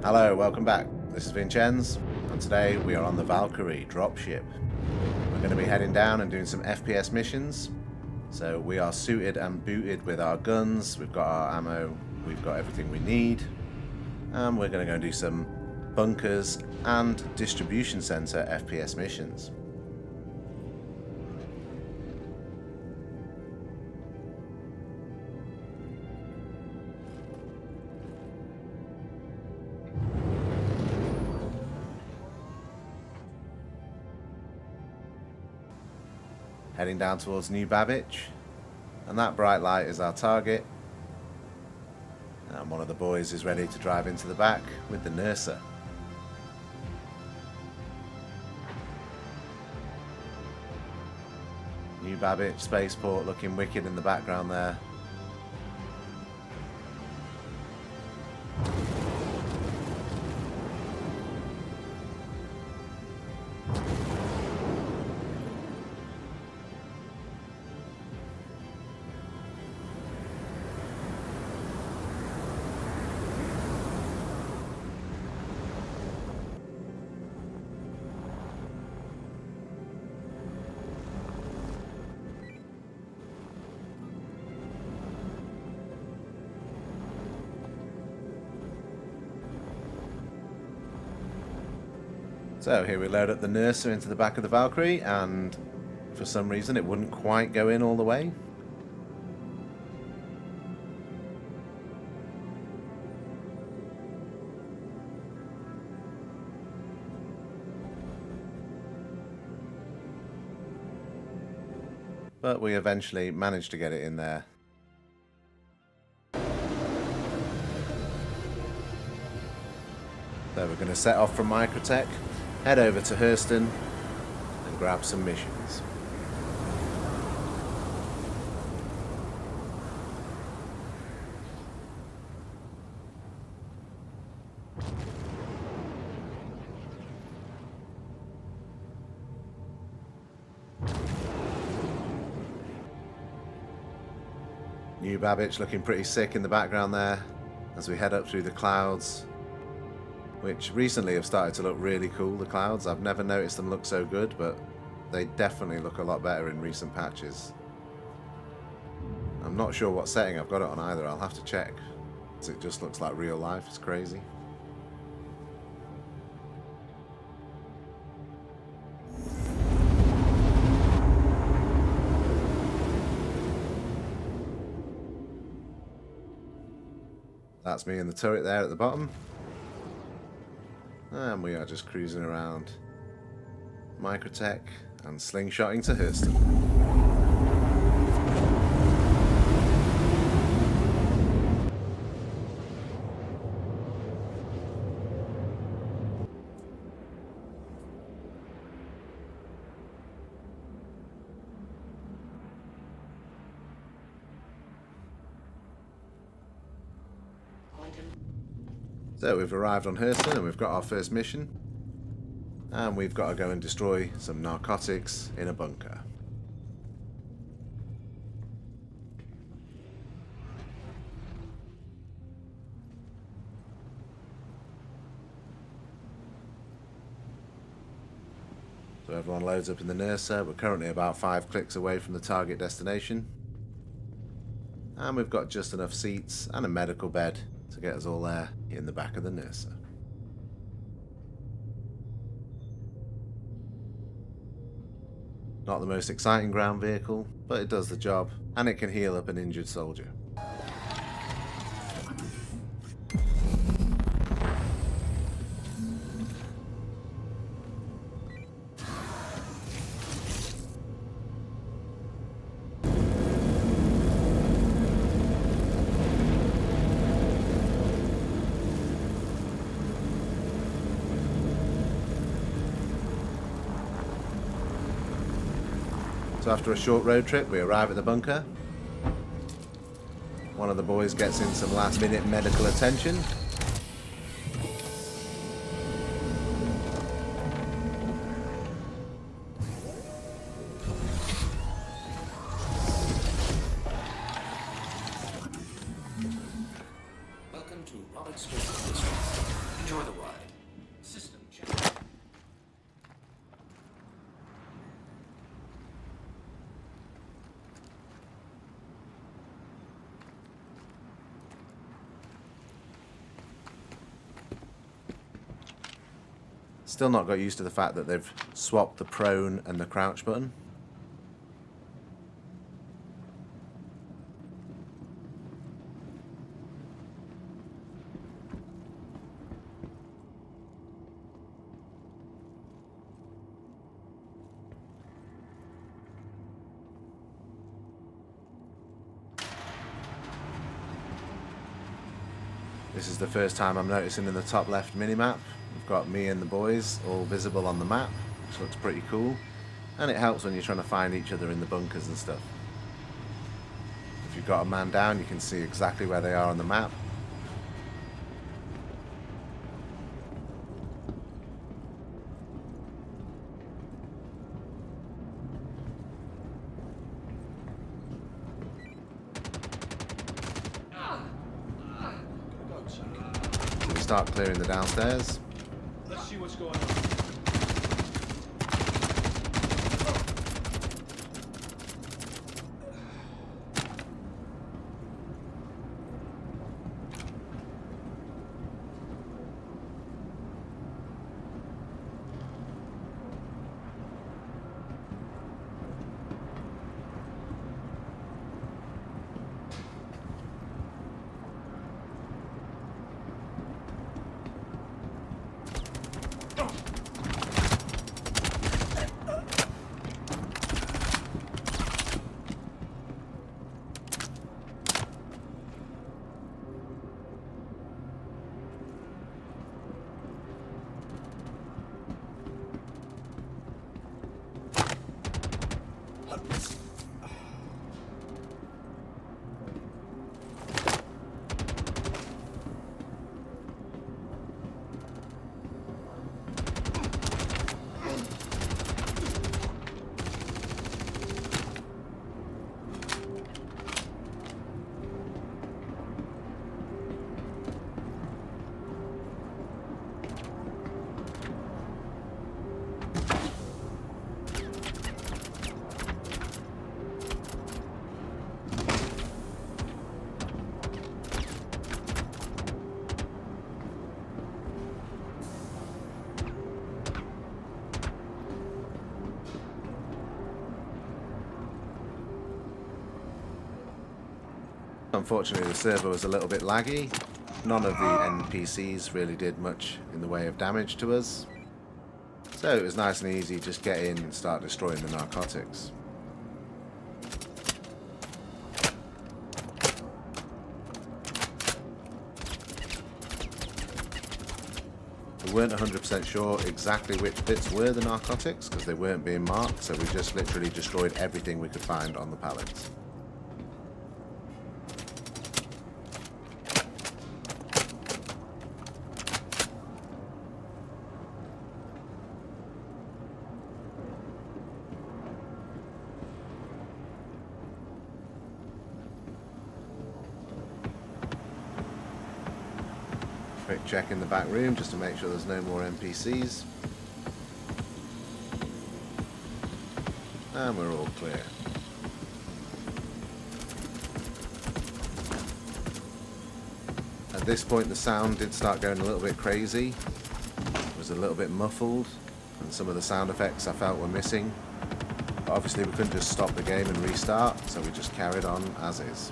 Hello, welcome back. This is Vinchenz, and today we are on the Valkyrie dropship. We're going to be heading down and doing some FPS missions. So we are suited and booted with our guns, we've got our ammo, we've got everything we need. And we're going to go and do some bunkers and distribution center FPS missions. Heading down towards New Babbage, and that bright light is our target. And one of the boys is ready to drive into the back with the Nurser. New Babbage spaceport looking wicked in the background there. So here we load up the Nurser into the back of the Valkyrie, and for some reason it wouldn't quite go in all the way. But we eventually managed to get it in there. So we're going to set off from Microtech, head over to Hurston and grab some missions. New Babbage looking pretty sick in the background there as we head up through the clouds, which recently have started to look really cool, the clouds. I've never noticed them look so good, but they definitely look a lot better in recent patches. I'm not sure what setting I've got it on either, I'll have to check. It just looks like real life, it's crazy. That's me in the turret there at the bottom. And we are just cruising around Microtech and slingshotting to Hurston. So we've arrived on Hurston and we've got our first mission, and we've got to go and destroy some narcotics in a bunker. So everyone loads up in the Nurser. We're currently about 5 clicks away from the target destination, and we've got just enough seats and a medical bed to get us all there in the back of the Nurser. Not the most exciting ground vehicle, but it does the job, and it can heal up an injured soldier. So after a short road trip, we arrive at the bunker. One of the boys gets in some last-minute medical attention. Enjoy the ride. System check. Still not got used to the fact that they've swapped the prone and the crouch button. This is the first time I'm noticing in the top left minimap. We've got me and the boys all visible on the map, which looks pretty cool. And it helps when you're trying to find each other in the bunkers and stuff. If you've got a man down, you can see exactly where they are on the map. So we start clearing the downstairs. Let's see what's going on. Unfortunately, the server was a little bit laggy. None of the NPCs really did much in the way of damage to us. So it was nice and easy, just get in and start destroying the narcotics. We weren't 100% sure exactly which bits were the narcotics because they weren't being marked, so we just literally destroyed everything we could find on the pallets. Quick check in the back room just to make sure there's no more NPCs. And we're all clear. At this point the sound did start going a little bit crazy. It was a little bit muffled and some of the sound effects I felt were missing. But obviously we couldn't just stop the game and restart, so we just carried on as is.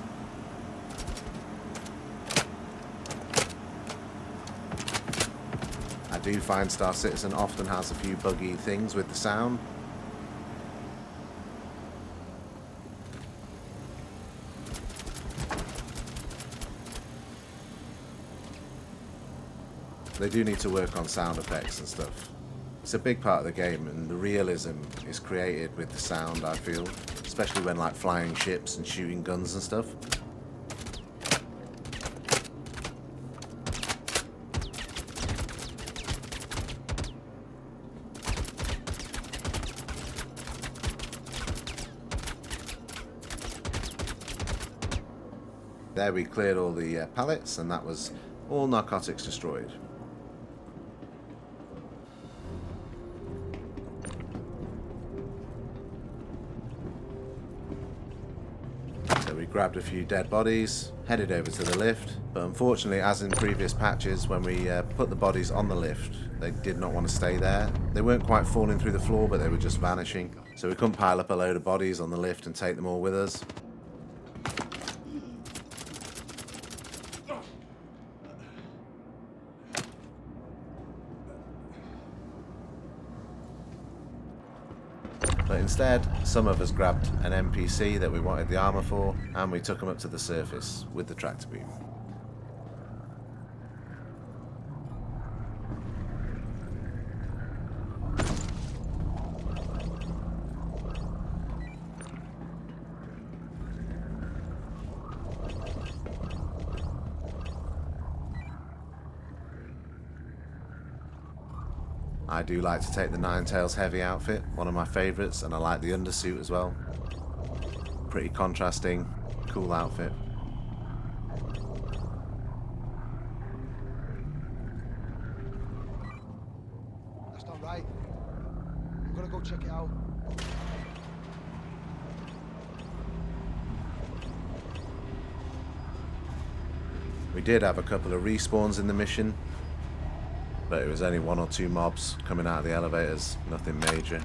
I do find Star Citizen often has a few buggy things with the sound. They do need to work on sound effects and stuff. It's a big part of the game, and the realism is created with the sound, I feel. Especially when like flying ships and shooting guns and stuff. There we cleared all the pallets, and that was all narcotics destroyed. grabbed a few dead bodies, headed over to the lift, but unfortunately, as in previous patches, when we put the bodies on the lift, they did not want to stay there. They weren't quite falling through the floor, but they were just vanishing. So we couldn't pile up a load of bodies on the lift and take them all with us. But instead, some of us grabbed an NPC that we wanted the armor for, and we took them up to the surface with the tractor beam. I do like to take the Ninetales Heavy outfit, one of my favourites, and I like the undersuit as well. Pretty contrasting, cool outfit. That's not right. I'm gonna go check it out. We did have a couple of respawns in the mission, but it was only 1 or 2 mobs coming out of the elevators, nothing major.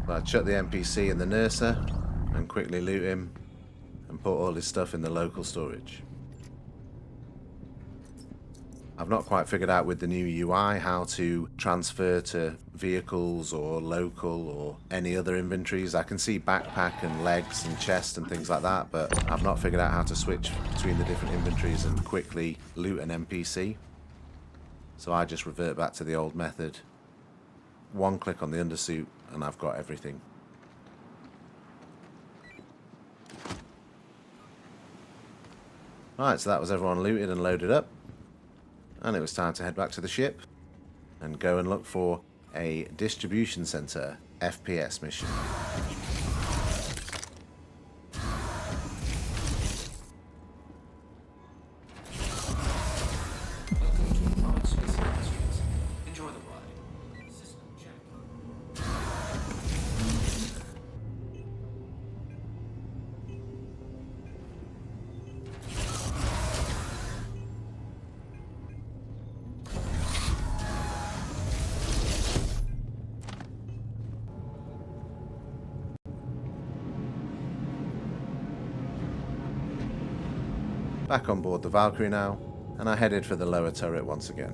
But I chucked the NPC in the nurser and quickly loot him and put all his stuff in the local storage. I've not quite figured out with the new UI how to transfer to vehicles or local or any other inventories. I can see backpack and legs and chest and things like that, but I've not figured out how to switch between the different inventories and quickly loot an NPC. So I just revert back to the old method. 1 click on the undersuit and I've got everything. Right, so that was everyone looted and loaded up. And it was time to head back to the ship and go and look for a distribution center FPS mission. Enjoy the ride. System check. Back on board the Valkyrie now, and I headed for the lower turret once again.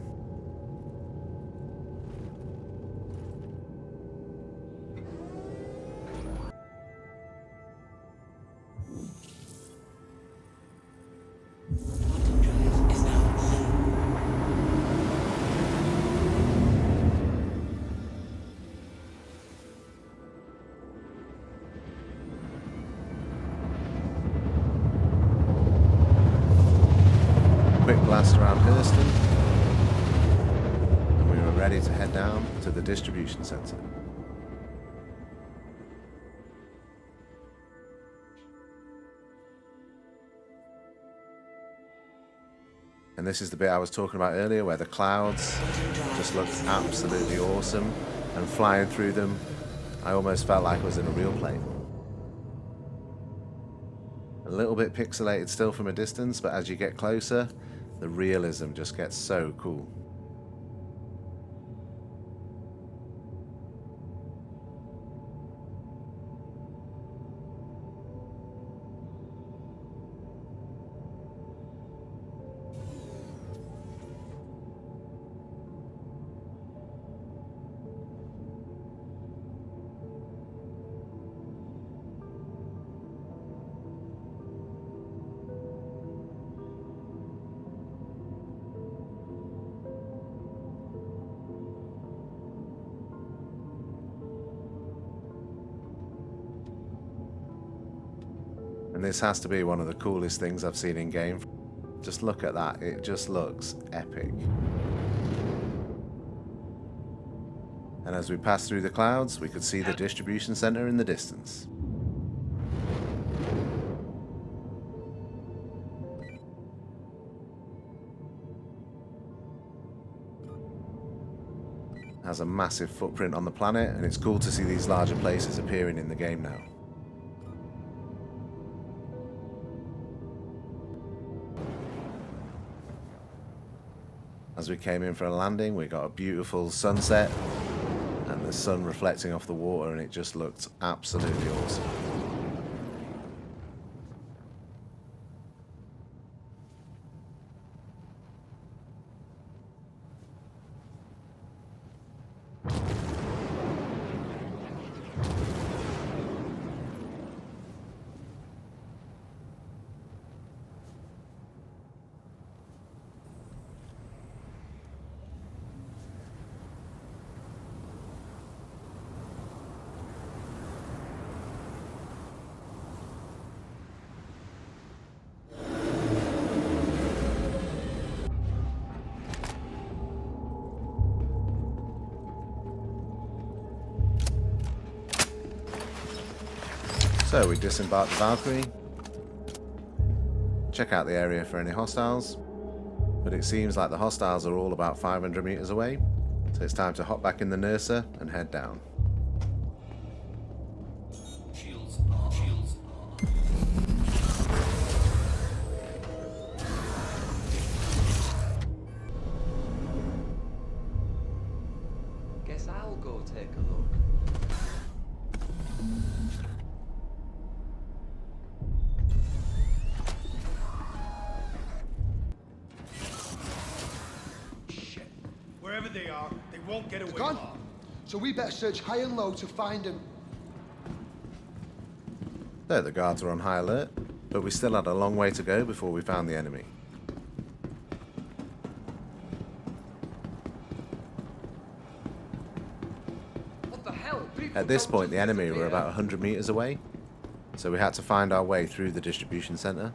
Quick blast around Hurston, and we were ready to head down to the distribution center. And this is the bit I was talking about earlier where the clouds just looked absolutely awesome, and flying through them I almost felt like I was in a real plane. A little bit pixelated still from a distance, but as you get closer, the realism just gets so cool. And this has to be one of the coolest things I've seen in game. Just look at that, it just looks epic. And as we passed through the clouds, we could see the distribution center in the distance. has a massive footprint on the planet, and it's cool to see these larger places appearing in the game now. As we came in for a landing, we got a beautiful sunset and the sun reflecting off the water, and it just looked absolutely awesome. So we disembarked the Valkyrie, check out the area for any hostiles, but it seems like the hostiles are all about 500 meters away, so it's time to hop back in the Nurser and head down. Shields on. Shields on. Guess I'll go take a look. Shit. Wherever they are, they won't get away. They're gone. Long. So we better search high and low to find them. There, the guards were on high alert, but we still had a long way to go before we found the enemy. What the hell? People At this don't point, the just enemy were disappear. about 100 meters away, so we had to find our way through the distribution center.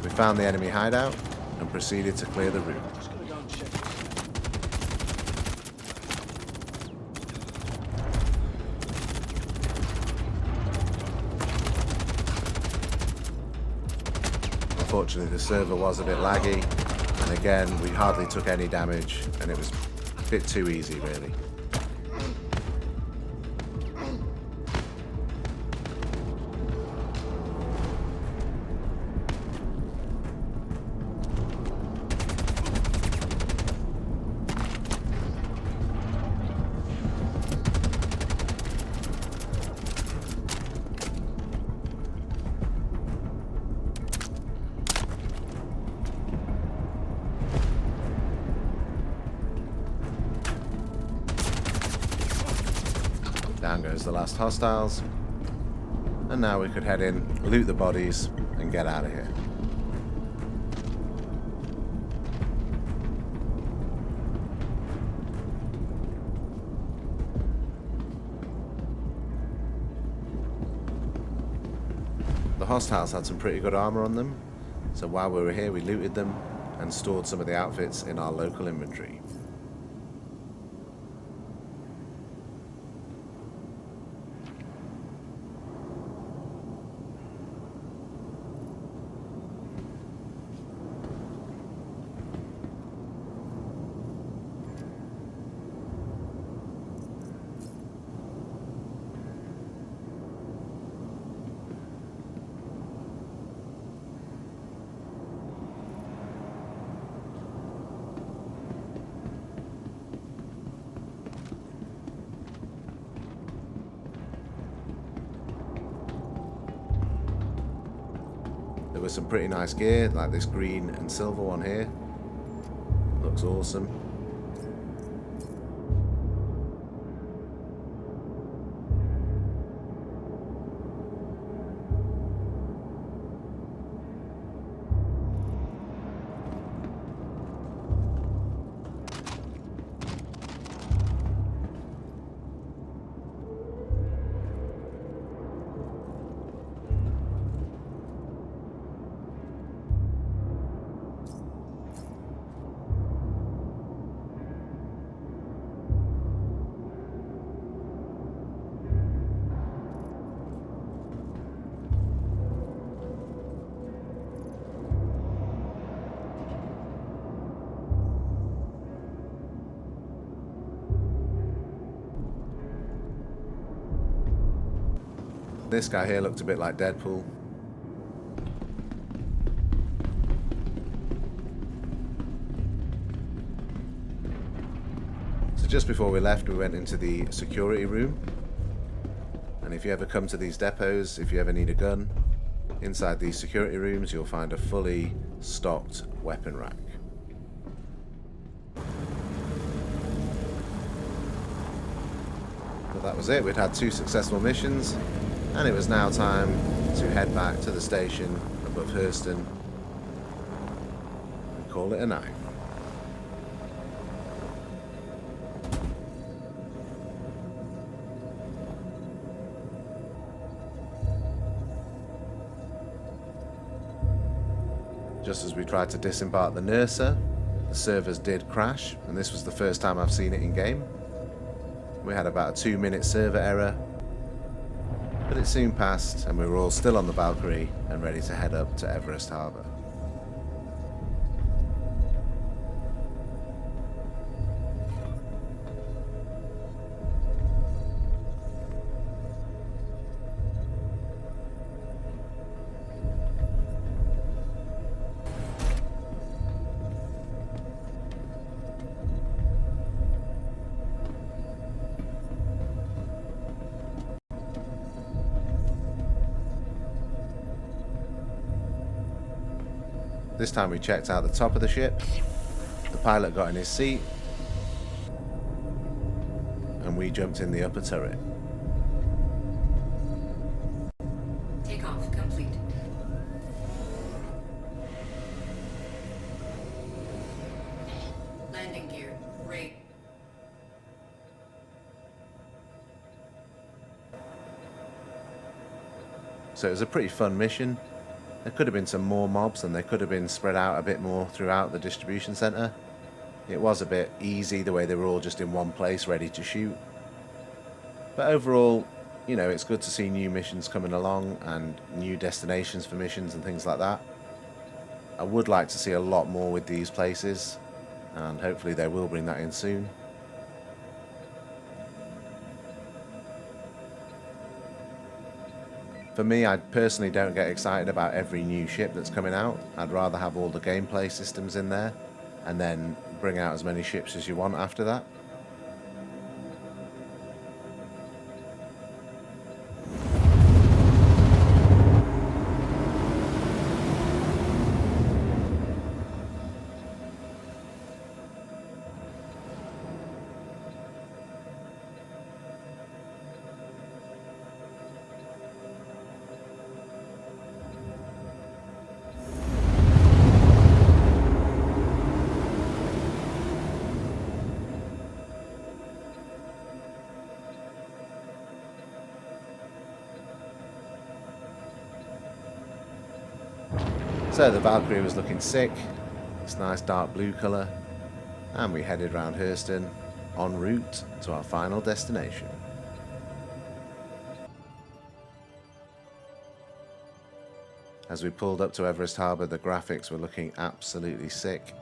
We found the enemy hideout and proceeded to clear the route. Just gonna go and check. Unfortunately, the server was a bit laggy, and again, we hardly took any damage, and it was a bit too easy, really. Down goes the last hostiles. And now we could head in, loot the bodies, and get out of here. The hostiles had some pretty good armor on them, so while we were here we looted them and stored some of the outfits in our local inventory. There was some pretty nice gear, like this green and silver one here. Looks awesome. This guy here looked a bit like Deadpool. So just before we left, we went into the security room. And if you ever come to these depots, if you ever need a gun, inside these security rooms you'll find a fully stocked weapon rack. But that was it. We'd had 2 successful missions. And it was now time to head back to the station above Hurston and call it a night. Just as we tried to disembark the Nurser, the servers did crash, and this was the first time I've seen it in game. We had about a 2-minute server error, but it soon passed and we were all still on the Valkyrie and ready to head up to Everest Harbour. This time we checked out the top of the ship, the pilot got in his seat, and we jumped in the upper turret. Takeoff complete. Landing gear ready. So it was a pretty fun mission. There could have been some more mobs and they could have been spread out a bit more throughout the distribution centre. It was a bit easy the way they were all just in one place ready to shoot. But overall, you know, it's good to see new missions coming along and new destinations for missions and things like that. I would like to see a lot more with these places, and hopefully they will bring that in soon. For me, I personally don't get excited about every new ship that's coming out. I'd rather have all the gameplay systems in there and then bring out as many ships as you want after that. So the Valkyrie was looking sick, it's nice dark blue colour, and we headed round Hurston en route to our final destination. As we pulled up to Everest Harbour, the graphics were looking absolutely sick.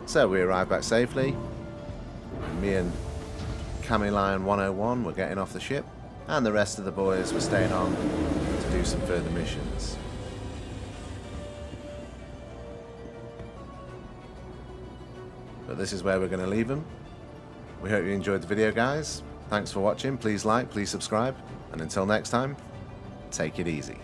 So we arrived back safely. Me and Cammy Lion 101 were getting off the ship, and the rest of the boys were staying on to do some further missions. But this is where we're going to leave them. We hope you enjoyed the video, guys. Thanks for watching. Please like, please subscribe, and until next time, take it easy.